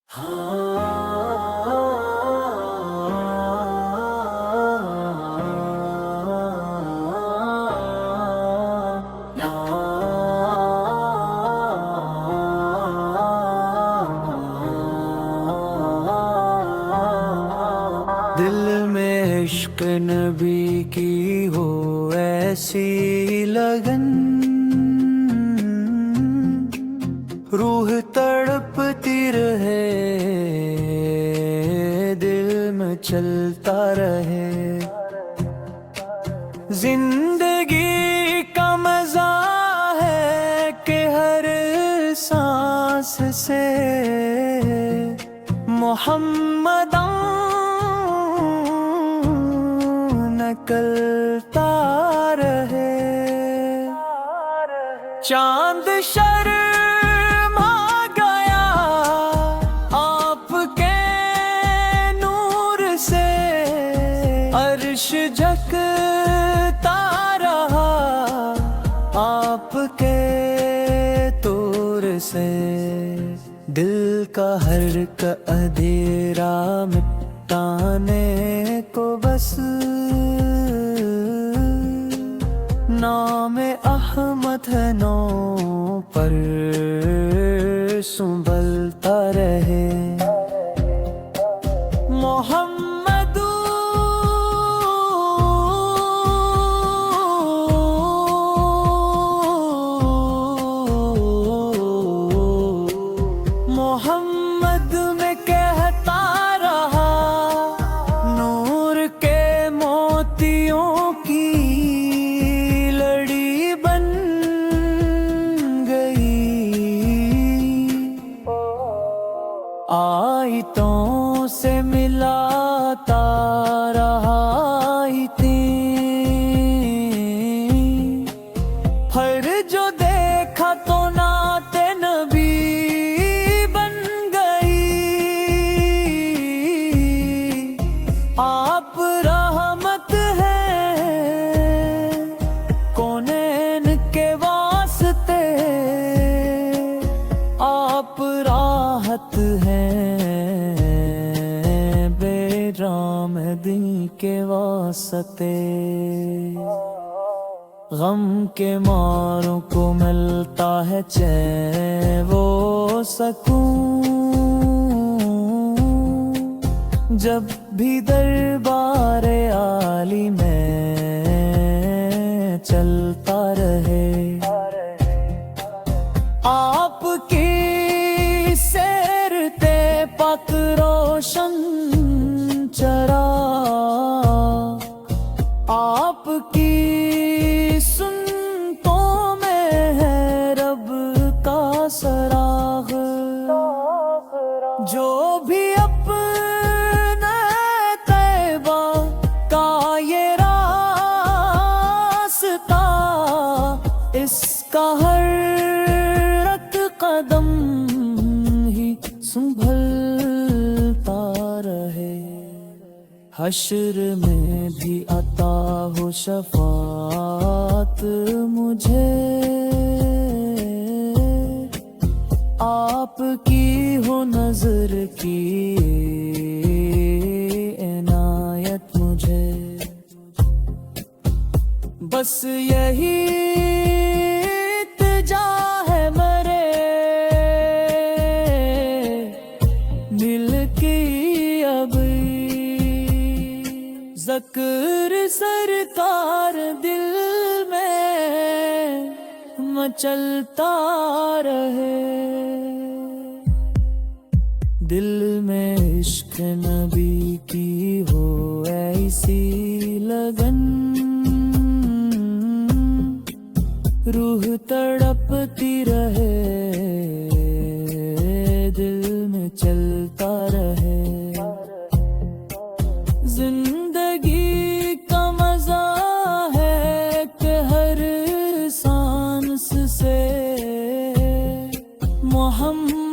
دل میں عشق نبی کی ہو ایسی لگن، روح تڑپتی رہے، دل میں چلتا رہے، زندگی کا مزہ ہے کہ ہر سانس سے محمد نکلتا رہے۔ چاند شرما گیا آپ کے نور سے، عرش جھکتا رہا آپ کے طور سے، دل کا ہر کا اندھیرا مٹانے کو بس نام احمد ہے نو پر سنبھلتا رہے۔ محمد محمد میں کہتا رہا، نور کے موتیوں کی لڑی بن گئی، آیتوں سے ملاتا رہا آیتیں، ہر جو دیکھا تو نعت نبی بن گئی، آپ رحمت ہیں کونین کے واسطے، آپ راحت ہیں بے رحمدی کے واسطے، غم کے ماروں کو ملتا ہے چین و سکون، جب بھی دربار عالی میں چلتا رہے، آپ کی سیرتے پاک روشن چراغ، آپ کی سنتوں میں ہے رب کا سراغ، جو بھی اپنے طیبہ کا یہ راستہ، اس کا ہر ایک قدم ہی سنبھلتا رہے، حشر میں بھی عطا ہو شفاعت مجھے، آپ کی ہو نظر کی عنایت مجھے، بس یہی التجا ہے میرے دل کی اب، ذکر سرکار دل میں مچلتا رہے، دل میں عشق نبی کی ہو ایسی لگن، روح تڑپتی رہے، دل میں چلتا رہے، زندگی کا مزہ ہے کہ ہر سانس سے محمد